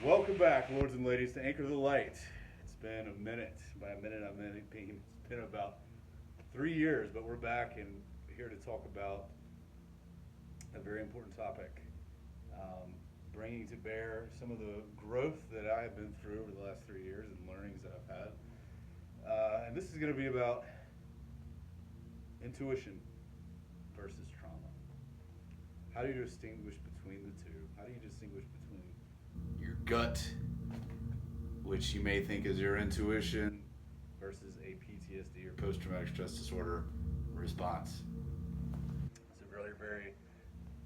Welcome back, lords and ladies, to Anchor the Light. It's been a minute. By a minute, I mean it's been about 3 years, but we're back and here to talk about a very important topic. Um, Bringing to bear some of the growth that I have been through over the last 3 years and learnings that I've had. And this is going to be about intuition versus trauma. How do you distinguish between the two? How do you distinguish between your gut, which you may think is your intuition, versus a PTSD or post traumatic stress disorder response? It's a really very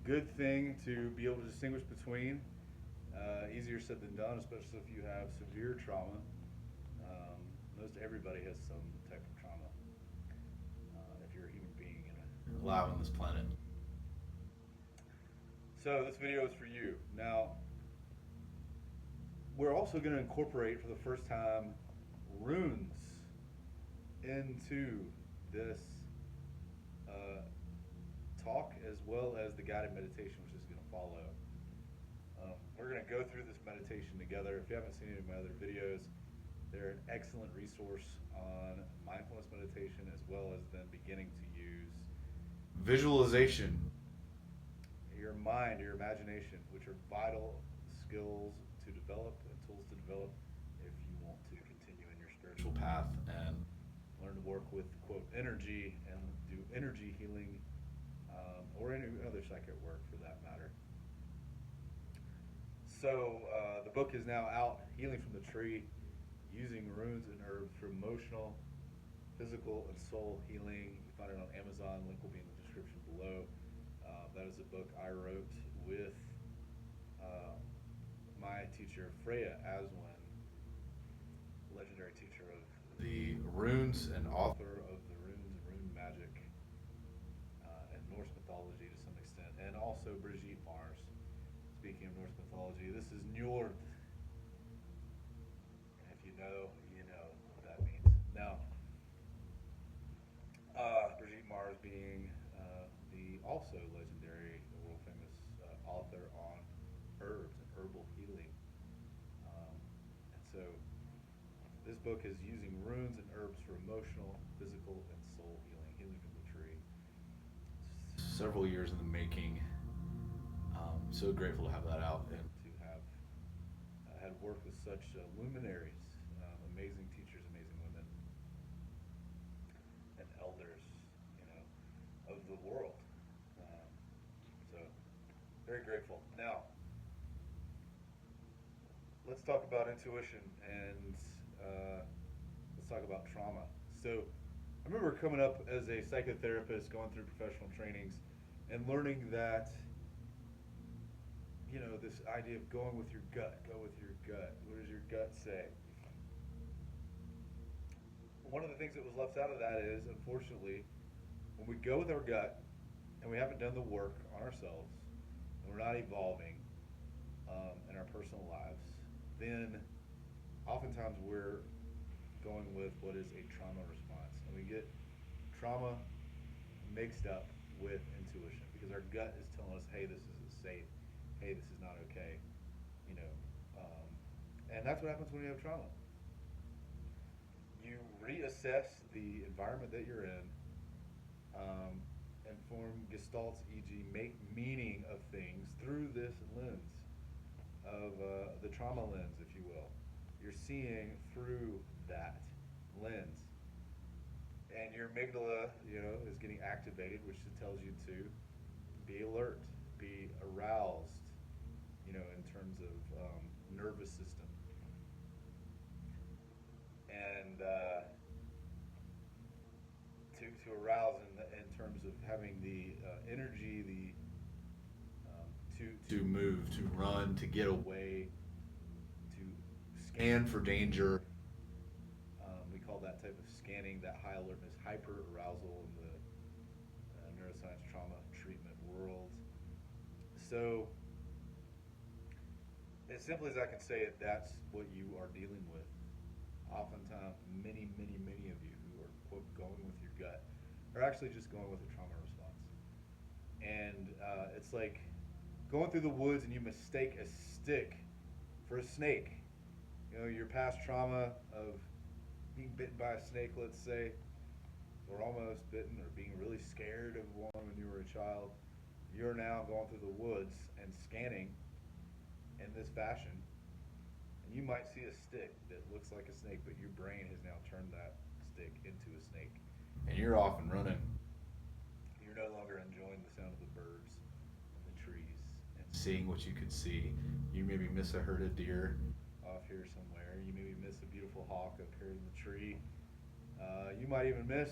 good thing to be able to distinguish between. Easier said than done, especially if you have severe trauma. Most everybody has some type of trauma if you're a human being and alive on this planet. So this video is for you. Now, we're also going to incorporate for the first time runes into this uh, talk, as well as the guided meditation, which is going to follow. We're going to go through this meditation together. If you haven't seen any of my other videos, they're an excellent resource on mindfulness meditation, as well as then beginning to use visualization, your mind, your imagination, which are vital skills to develop and tools to develop if you want to continue in your spiritual path and learn to work with, quote, energy and do energy healing or any other psychic work for that matter. So the book is now out, Healing from the Tree, using runes and herbs for emotional, physical, and soul healing. You can find it on Amazon. Link will be in the description below. That is a book I wrote with my teacher, Freya Aswin, legendary teacher of the runes and author of the runes and rune magic and Norse mythology to some extent, and also Brigitte Mars. Speaking of Norse mythology, this is Njord. And if you know, you know what that means. Now, Brigitte Mars being the also legendary, world famous author on herbs and herbal healing. And so this book is using runes and herbs for emotional, physical, and soul healing, healing from the tree. Several years in the making. So grateful to have that out and to have had worked with such luminaries, amazing teachers, amazing women, and elders, of the world. So very grateful. Now, let's talk about intuition and let's talk about trauma. So I remember coming up as a psychotherapist, going through professional trainings, and learning that this idea of going with your gut. Go with your gut. What does your gut say? One of the things that was left out of that is, unfortunately, when we go with our gut and we haven't done the work on ourselves, and we're not evolving in our personal lives, then oftentimes we're going with what is a trauma response. And we get trauma mixed up with intuition because our gut is telling us, hey, this isn't safe. Hey, this is not okay. And that's what happens when you have trauma. You reassess the environment that you're in, and form gestalts, e.g., make meaning of things through this lens of the trauma lens, if you will. You're seeing through that lens. And your amygdala, is getting activated, which tells you to be alert, be aroused, in terms of nervous system. And to arouse in terms of having the energy, to move, to run, to get away, to scan for danger. We call that type of scanning, that high alertness, hyper arousal in the neuroscience trauma treatment world. So, as simply as I can say it, that's what you are dealing with. Oftentimes, many, many, many of you who are, quote, going with your gut are actually just going with a trauma response. And it's like going through the woods and you mistake a stick For a snake, your past trauma of being bitten by a snake, let's say, or almost bitten, or being really scared of one when you were a child, you're now going through the woods and scanning in this fashion, and you might see a stick that looks like a snake, but your brain has now turned that stick into a snake. And you're off and running. You're no longer enjoying the sound of the birds and the trees and seeing what you could see. You maybe miss a herd of deer off here somewhere. You maybe miss a beautiful hawk up here in the tree. You might even miss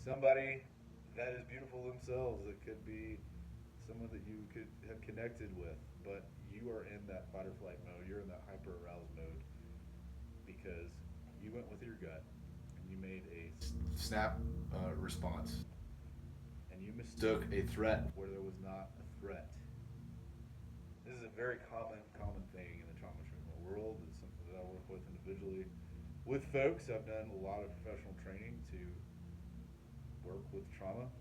somebody that is beautiful themselves. That could be someone that you could have connected with, but you are in that fight or flight mode. You're in that hyper aroused mode because you went with your gut and you made a snap response, and you mistook a threat where there was not a threat. This is a very common thing in the trauma treatment world. It's something that I work with individually with folks. I've done a lot of professional training to work with trauma.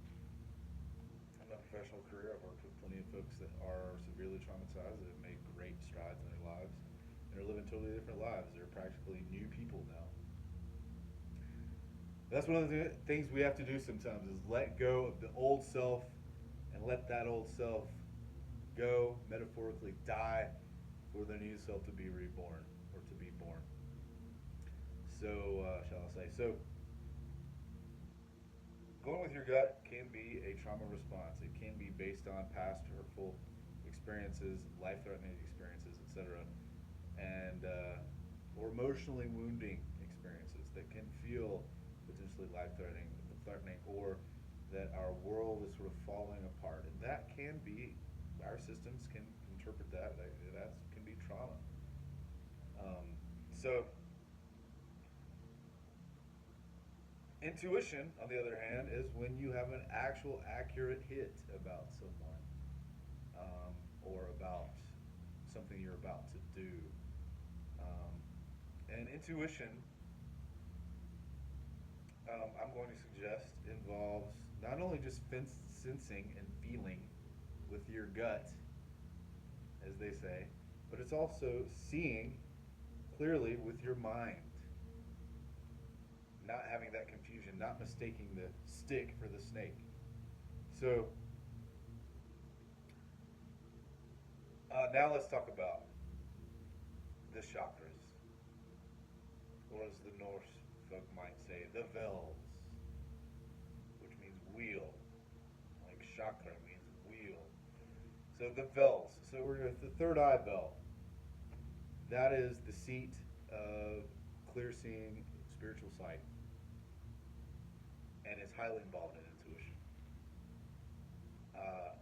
In my professional career, I've worked with plenty of folks that are severely traumatized that have made great strides in their lives and are living totally different lives. They're practically new people now. That's one of the things we have to do sometimes is let go of the old self and let that old self go, metaphorically die, for the new self to be reborn or to be born. So, shall I say. So, going with your gut can be a trauma response. It can be based on past hurtful experiences, life-threatening experiences, etc., and or emotionally wounding experiences that can feel potentially life-threatening, or that our world is sort of falling apart. And that can be, our systems can interpret that. That can be trauma. So, intuition, on the other hand, is when you have an actual accurate hit about someone, or about something you're about to do. And intuition, I'm going to suggest, involves not only just sensing and feeling with your gut, as they say, but it's also seeing clearly with your mind. Not having that confusion, not mistaking the stick for the snake. So, now let's talk about the chakras, or as the Norse folk might say, the hvels, which means wheel, like chakra means wheel. So the hvels. So we're with the third eye bell. That is the seat of clear seeing, spiritual sight, and it's highly involved in intuition. Uh,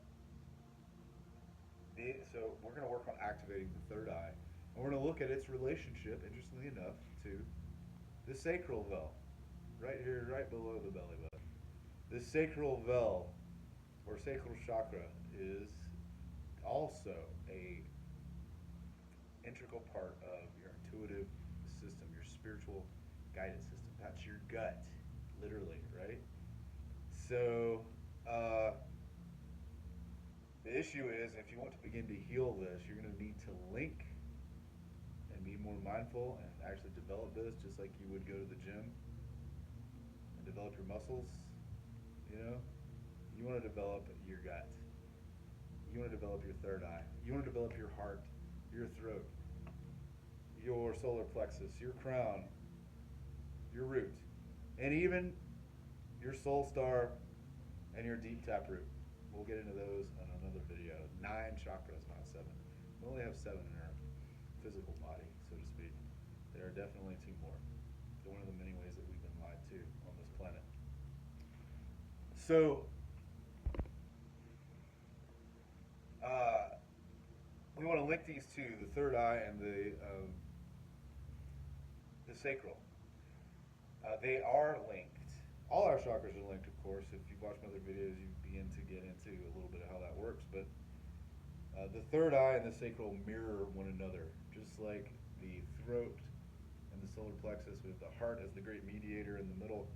so we're going to work on activating the third eye, and we're going to look at its relationship, interestingly enough, to the sacral vel, right here, right below the belly button. The sacral vel, or sacral chakra, is also a integral part of your intuitive system, your spiritual guidance system. That's your gut, literally, right? So, the issue is, if you want to begin to heal this, you're going to need to link and be more mindful and actually develop this just like you would go to the gym and develop your muscles. You want to develop your gut. You want to develop your third eye. You want to develop your heart, your throat, your solar plexus, your crown, your root, and even your soul star and your deep taproot. We'll get into those in another video. 9 chakras, not 7. We only have 7 in our physical body, so to speak. There are definitely 2 more. They're one of the many ways that we've been lied to on this planet. So, we want to link these two, the third eye and the sacral. They are linked. All our chakras are linked, of course. If you've watched my other videos, you begin to get into a little bit of how that works. But the third eye and the sacral mirror one another, just like the throat and the solar plexus, with the heart as the great mediator in the middle,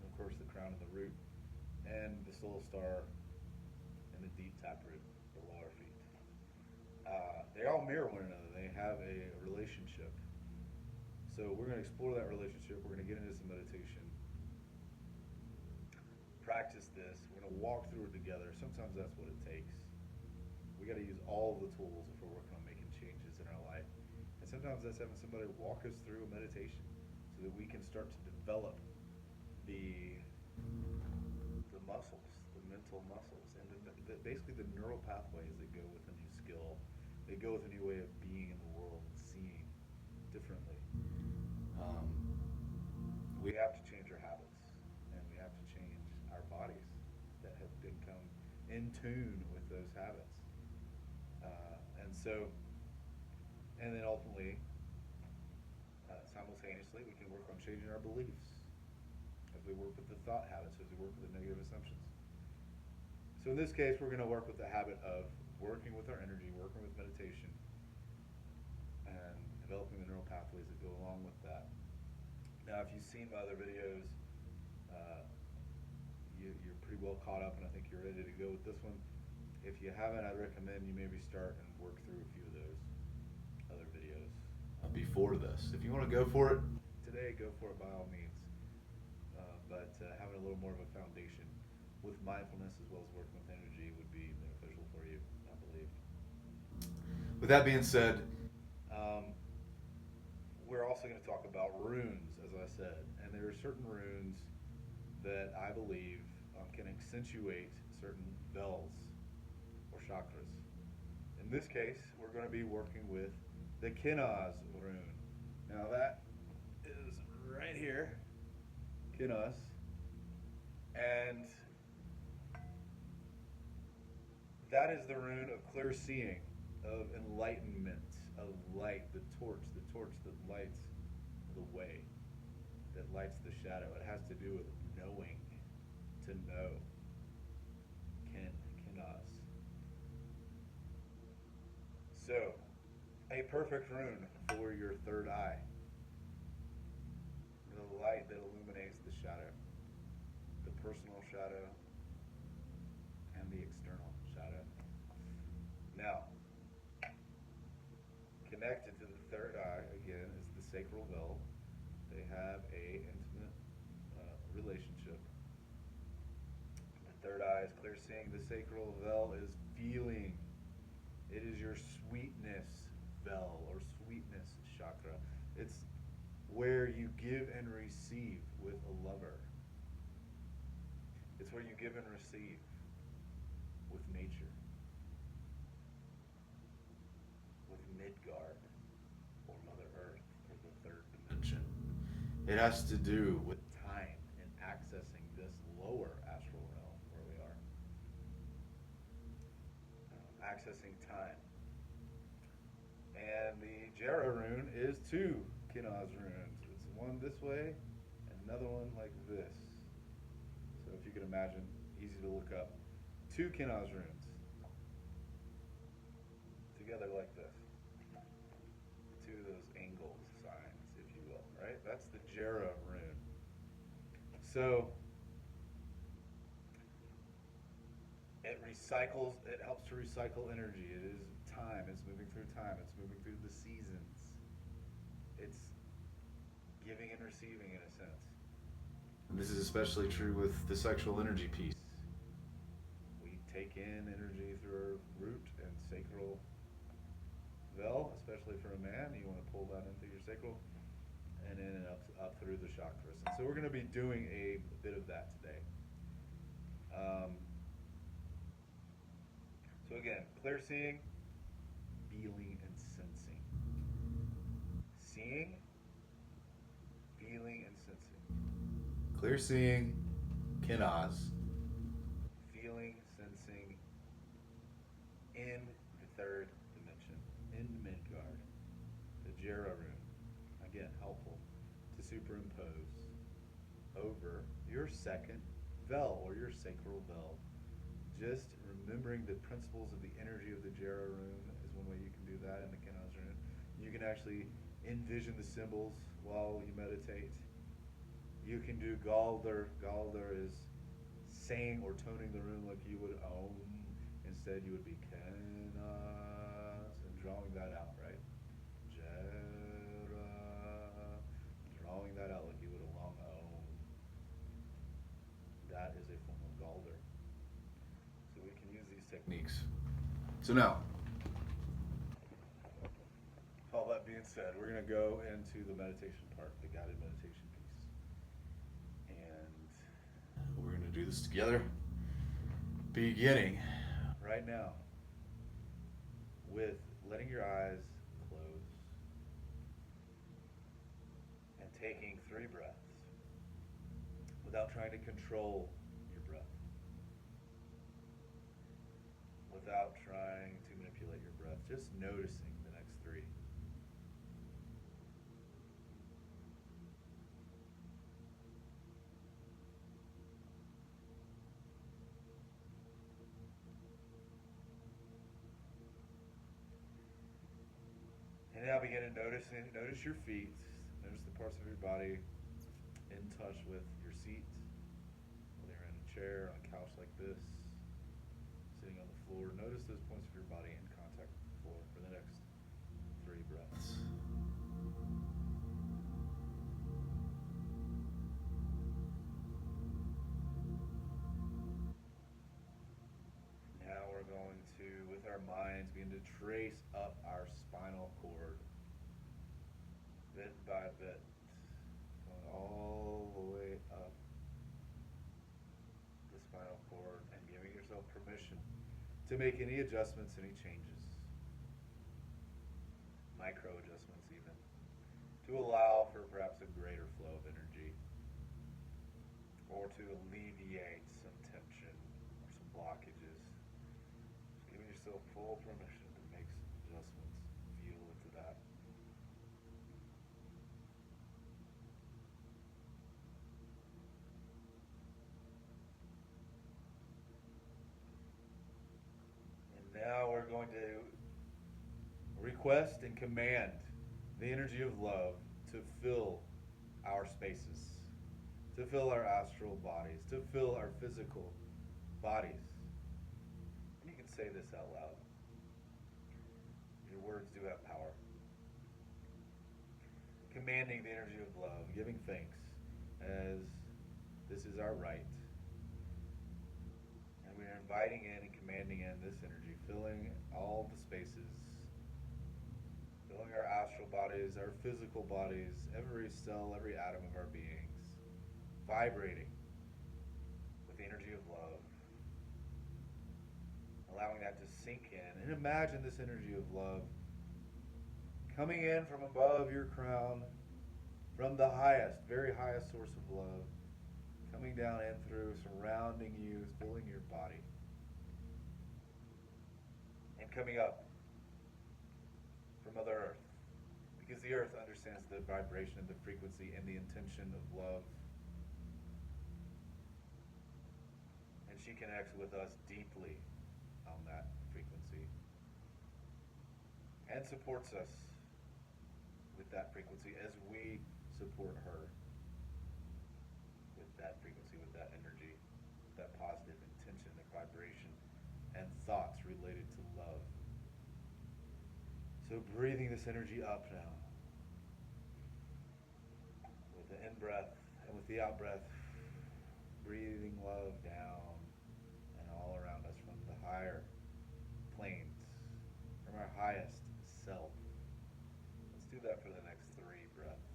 and of course the crown and the root, and the soul star and the deep taproot, the lower feet. They all all mirror one another. They have a relationship. So we're going to explore that relationship. We're going to get into some meditation, practice this. We're going to walk through it together. Sometimes that's what it takes. We got to use all of the tools if we're working on making changes in our life. And sometimes that's having somebody walk us through a meditation so that we can start to develop the muscles, the mental muscles, and basically the neural pathways that go with a new skill. They go with a new way of being in the world and seeing differently. We have to change our habits, and we have to change our bodies that have become in tune with those habits. And then ultimately, simultaneously, we can work on changing our beliefs as we work with the thought habits, as we work with the negative assumptions. So in this case, we're going to work with the habit of working with our energy, working with meditation, and developing the neural pathways that go along with that. Now, if you've seen my other videos, you're pretty well caught up, and I think you're ready to go with this one. If you haven't, I'd recommend you maybe start and work through a few of those other videos before this. If you want to go for it today, go for it by all means. But having a little more of a foundation with mindfulness as well as working with energy would be beneficial for you, I believe. With that being said, we're also going to talk about runes, as I said. And there are certain runes that I believe can accentuate certain hvels or chakras. In this case, we're going to be working with the Kinaz rune. Now that is right here, Kinaz, and that is the rune of clear seeing, of enlightenment, of light, the torch that lights the way, that lights the shadow. It has to do with knowing, to know, Kinaz. So, a perfect rune for your third eye, the light that illuminates the shadow, the personal shadow and the external shadow. Now, connected to the third eye, again, is the sacral veil. They have a intimate relationship. The third eye is clear seeing. The sacral veil is feeling. It is your sweetness veil or sweetness chakra. It's where you give and receive with a lover. It's where you give and receive with nature, with Midgard or Mother Earth or the third dimension. It has to do with time and accessing this lower astral realm where we are. Accessing time. And the Jera rune is two Kinaz runes. It's one this way and another one like this. So if you can imagine, easy to look up. Two Kinaz runes together like this. Two of those angle signs, if you will, right? That's the Jera rune. So it recycles, it helps to recycle energy. It is time, it's moving through time, it's moving through the seasons. It's giving and receiving in a sense. And this is especially true with the sexual energy piece. We take in energy through our root and sacral veil, especially for a man. You want to pull that in through your sacral and in and up through the chakras. And so we're going to be doing a bit of that today. So again, clear seeing, feeling and sensing. Seeing, feeling and sensing. Clear seeing, Kinaz. Feeling, sensing in the third dimension, in Midgard. The Jera rune. Again, helpful to superimpose over your second veil or your sacral veil. Just remembering the principles of the energy of the Jera rune is one way you can do that in the Kinaz rune. You can actually envision the symbols while you meditate. You can do Galdr. Galdr is saying or toning the rune like you would Om. Instead, you would be Kinaz and drawing that techniques. So now, all that being said, we're going to go into the meditation part, the guided meditation piece. And we're going to do this together, beginning right now with letting your eyes close and taking 3 breaths without trying to control your breath, without trying to manipulate your breath, just noticing the next 3. And now begin to notice your feet, notice the parts of your body in touch with your seat, whether you're in a chair, on a couch like this, sitting on the floor. Notice those points of your body in contact with the floor for the next 3 breaths. Now we're going to, with our minds, begin to trace up our spinal cord, bit by bit, going all the way up the spinal cord and giving yourself permission to make any adjustments, any changes, micro adjustments even, to allow for perhaps a greater flow of energy or to alleviate some tension or some blockages. Just giving yourself full permission to make some adjustments, feel into that. And now we're going to request and command the energy of love to fill our spaces, to fill our astral bodies, to fill our physical bodies. And you can say this out loud. Your words do have power. Commanding the energy of love, giving thanks as this is our right. And we are inviting in and commanding in this energy, filling all the spaces, filling our astral bodies, our physical bodies, every cell, every atom of our beings, vibrating with the energy of love, allowing that to sink in. And imagine this energy of love coming in from above your crown, from the highest, very highest source of love, coming down in through, surrounding you, filling your body, and coming up from Mother Earth, because the Earth understands the vibration, the frequency, and the intention of love. And she connects with us deeply on that frequency and supports us with that frequency as we support her with that frequency, with that energy, that positive intention and vibration and thoughts related to love. So breathing this energy up now with the in-breath and with the out-breath, breathing love down and all around us from the higher planes, from our highest self. Let's do that for the next 3 breaths.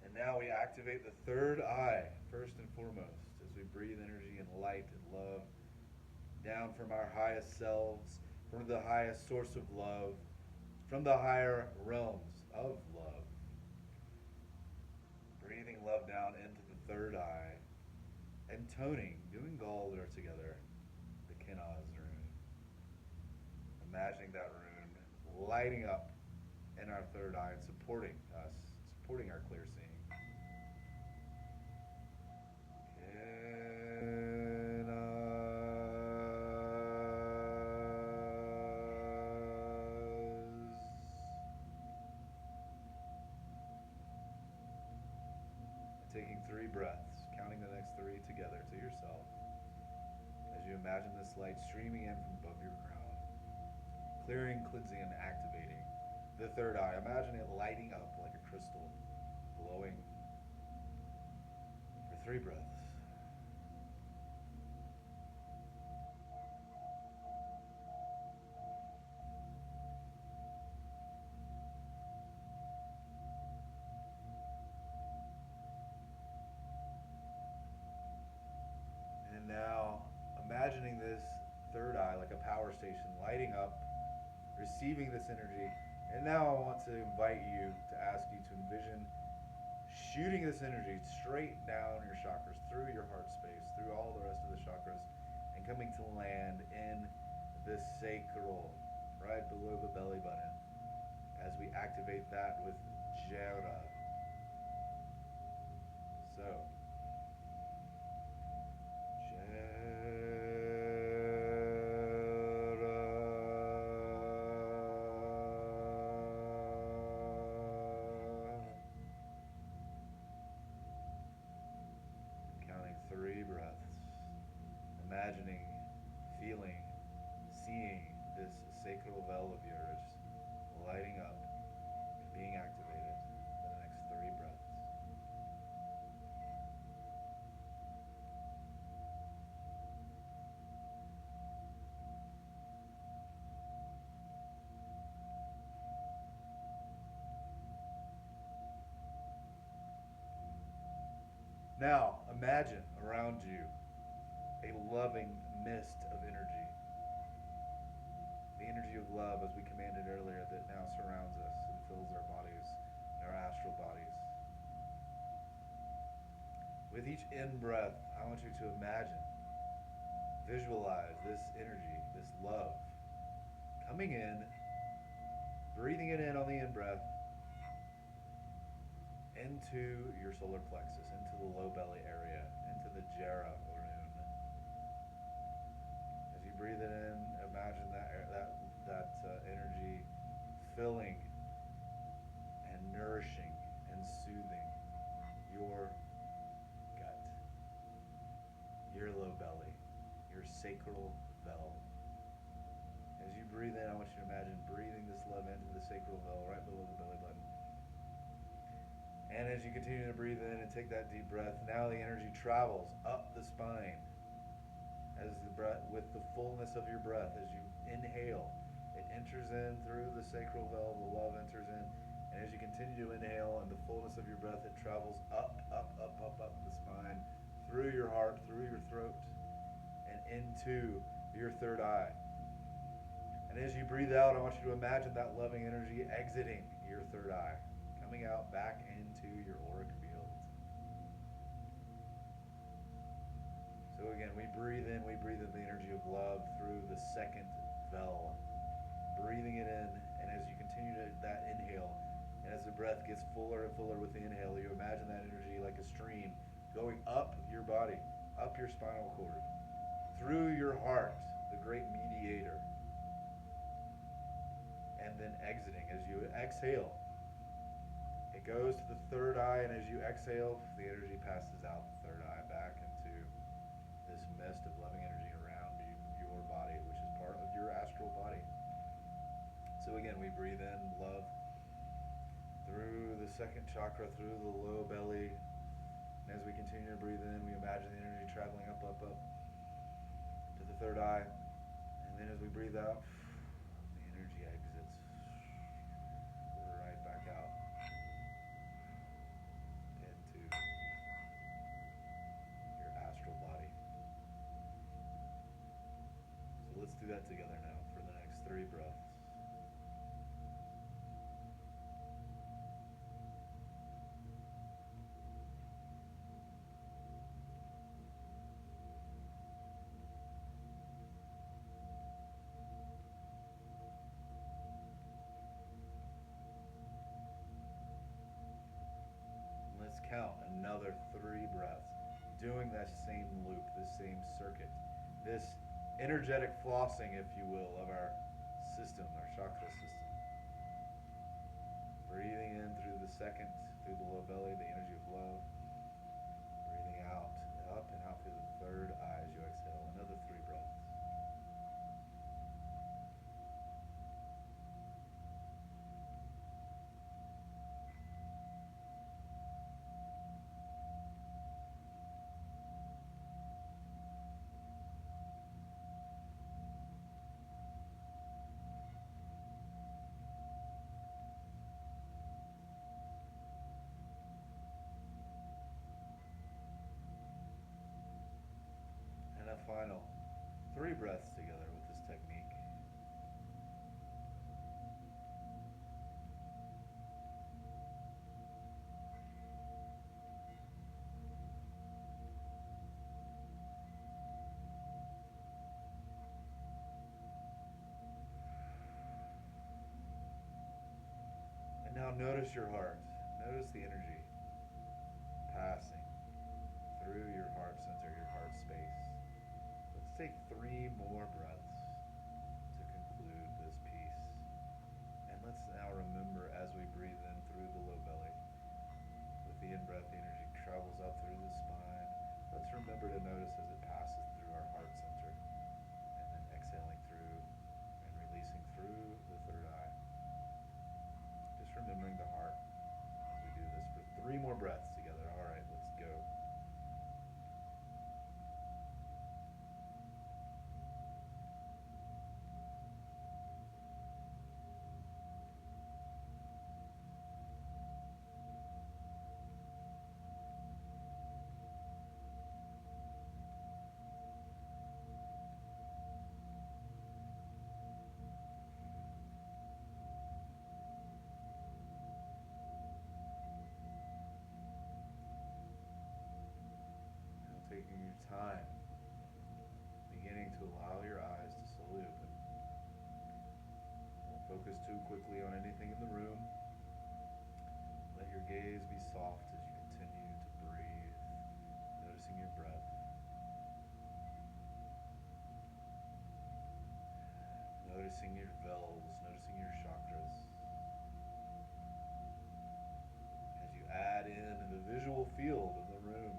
And now we activate the 3rd eye, first and foremost, as we breathe energy and light and love down from our highest selves, from the highest source of love, from the higher realms of love. Breathing love down into the 3rd eye and toning, doing Galdr together, the Kenaz rune. Imagining that rune lighting up in our 3rd eye and supporting us, supporting our clear seeing. Taking 3 breaths, counting 3 together to yourself as you imagine this light streaming in from above your crown, clearing, cleansing, and activating the third eye. Imagine it lighting up like a crystal, glowing for 3 breaths. And now, imagining this third eye like a power station lighting up, receiving this energy. And now I want to invite you to ask you to envision shooting this energy straight down your chakras, through your heart space, through all the rest of the chakras, and coming to land in this sacral, right below the belly button, as we activate that with Jera. So, counting 3 breaths, imagining, feeling, seeing this sacral well of yours lighting up and being activated for the next 3 breaths. Now, imagine around you a loving mist of energy. The energy of love, as we commanded earlier, that now surrounds us and fills our bodies and our astral bodies. With each in-breath, I want you to imagine, visualize this energy, this love, coming in, breathing it in on the in-breath, into your solar plexus, into the low belly area, into the Jera rune. As you breathe it in, imagine that energy filling and nourishing and soothing your gut, your low belly, your sacral veil. As you breathe in, I want you to imagine breathing this love into the sacral veil right below the belly button. And as you continue to breathe in and take that deep breath, now the energy travels up the spine. As the breath, with the fullness of your breath, as you inhale, it enters in through the sacral veil, the love enters in. And as you continue to inhale and the fullness of your breath, it travels up the spine, through your heart, through your throat, and into your third eye. And as you breathe out, I want you to imagine that loving energy exiting your third eye, coming out back into your auric field. So again, we breathe in the energy of love through the second vel, breathing it in, and as you continue that inhale, and as the breath gets fuller and fuller with the inhale, you imagine that energy like a stream going up your body, up your spinal cord, through your heart, the great mediator, and then exiting as you exhale. It goes to the third eye, and as you exhale, the energy passes out the third eye back into this mist of loving energy around your body, which is part of your astral body. So again, we breathe in love through the second chakra, through the low belly. And as we continue to breathe in, we imagine the energy traveling up to the third eye. And then as we breathe out, the energy exits right back out into your astral body. So let's do that together now for the next 3 breaths. Let's count another 3 breaths, doing that same loop, this same circuit, this energetic flossing, if you will, of our system, our chakra system. Breathing in through the second, through the low belly, the energy of love. Breathing out, up final 3 breaths together with this technique. And now notice your heart. Notice the energy passing through your heart center, your heart space. Let's take 3 more breaths to conclude this piece. And let's now remember as we breathe in through the low belly. With the in-breath, the energy travels up through the spine. Let's remember to notice as it passes through our heart center. And then exhaling through and releasing through the third eye. Just remembering the heart as we do this for 3 more breaths together. All right, let's go. Taking your time, beginning to allow your eyes to slowly open. Don't focus too quickly on anything in the room. Let your gaze be soft as you continue to breathe, noticing your breath. Noticing your hvels, noticing your chakras. As you add in the visual field of the room,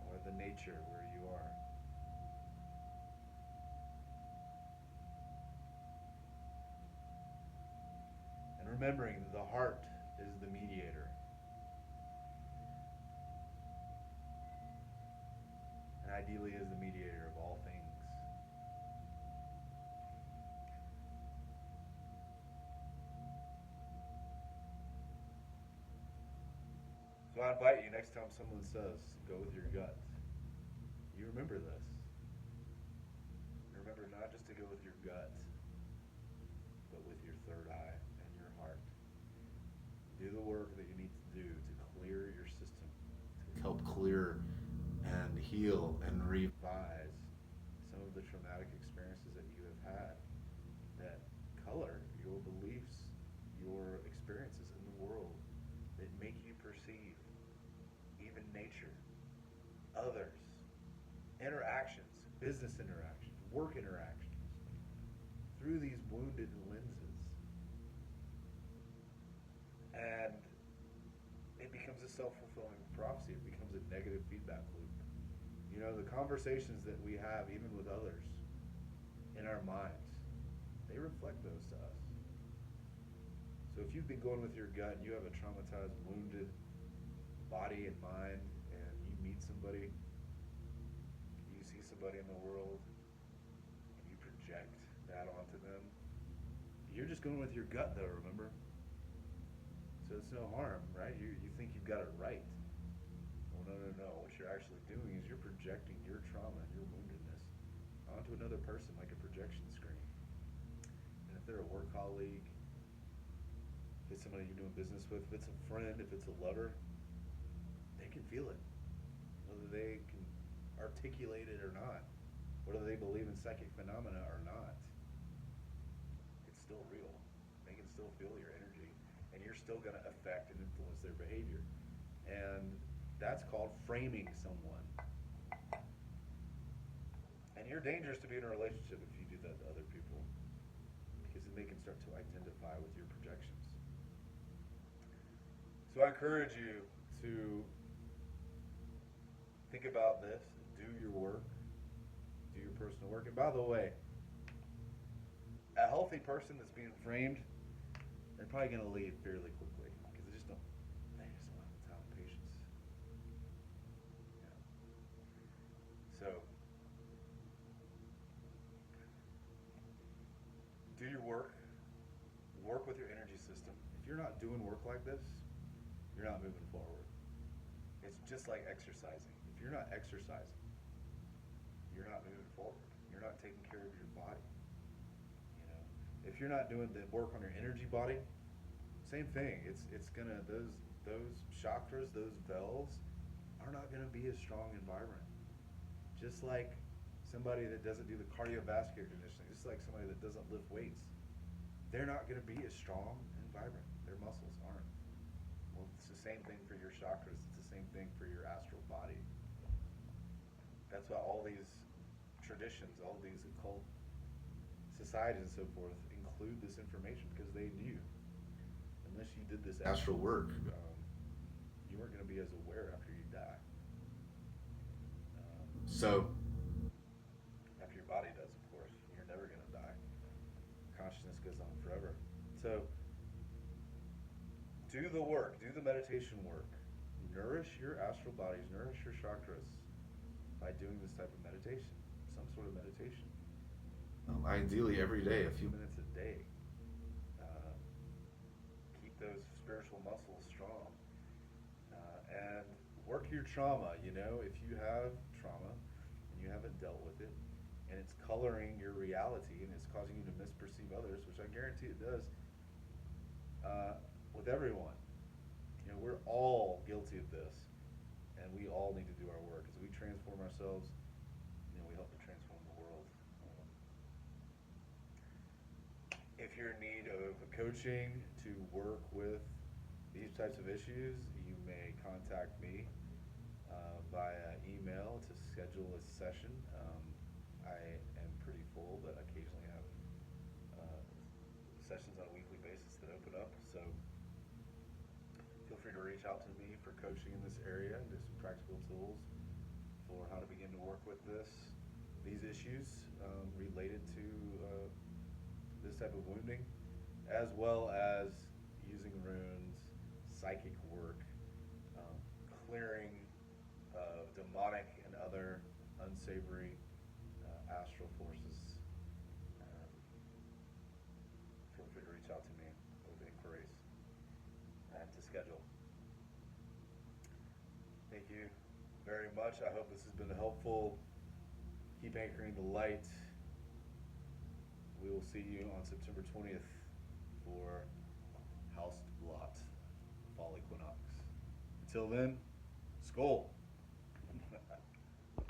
or the nature where you are. And remembering that the heart is the mediator. And ideally is the mediator of all things. So I invite you, next time someone says, go with your gut, you remember this. Remember not just to go with your gut, but with your third eye and your heart. Do the work that you need to do to clear your system, to help clear and heal and revise some of the traumatic experiences that you have had that color your beliefs, your experiences in the world, that make you perceive even nature, others, interactions, business interactions, work interactions, through these wounded lenses. And it becomes a self-fulfilling prophecy. It becomes a negative feedback loop. You know, the conversations that we have, even with others, in our minds, they reflect those to us. So if you've been going with your gut and you have a traumatized, wounded body and mind, and you meet somebody, you see somebody in the world, and you project that onto them, you're just going with your gut though, remember? So it's no harm, right? You think you've got it right. Well, no. What you're actually doing is you're projecting your trauma and your woundedness onto another person like a projection screen. And if they're a work colleague, if it's somebody you're doing business with, if it's a friend, if it's a lover, they can feel it. Whether they can articulate it or not, whether they believe in psychic phenomena or not, it's still real. They can still feel your energy, and you're still going to affect and influence their behavior. And that's called framing someone. And you're dangerous to be in a relationship if you do that to other people, because then they can start to identify with your projections. So I encourage you to think about this, do your work, do your personal work. And by the way, a healthy person that's being framed, they're probably going to leave fairly quickly because they just don't have the time and patience. Yeah. So do your work with your energy system. If you're not doing work like this, you're not moving forward. It's just like exercising. If you're not exercising, taking care of your body. You know, if you're not doing the work on your energy body, same thing. It's gonna those chakras, those hvels, are not gonna be as strong and vibrant. Just like somebody that doesn't do the cardiovascular conditioning, just like somebody that doesn't lift weights, they're not gonna be as strong and vibrant. Their muscles aren't. Well, it's the same thing for your chakras. It's the same thing for your astral body. That's why all these traditions, all these occult societies and so forth include this information, because they knew unless you did this astral work, you weren't going to be as aware after you die. So, after your body does, of course, you're never going to die. Consciousness goes on forever. So, do the work, do the meditation work. Nourish your astral bodies, nourish your chakras by doing this type of meditation, some sort of meditation. Ideally, every day, a few minutes a day. Keep those spiritual muscles strong. And work your trauma. You know, if you have trauma and you haven't dealt with it, and it's coloring your reality and it's causing you to misperceive others, which I guarantee it does, with everyone. You know, we're all guilty of this, and we all need to do our work. As we transform ourselves, you know, we help to transform the world. If you're in need of coaching to work with these types of issues, you may contact me via email to schedule a session. I am pretty full, but occasionally have sessions on a weekly basis that open up. So feel free to reach out to me for coaching in this area and do some practical tools for how to begin to work with these issues related to this type of wounding, as well as using runes, psychic work, clearing demonic and other unsavory astral forces. Feel free to reach out to me with inquiries and to schedule. Thank you very much. I hope this has been helpful. Keep anchoring the light. We will see you on September 20th for House Blot, Fall Equinox. Until then, Skol.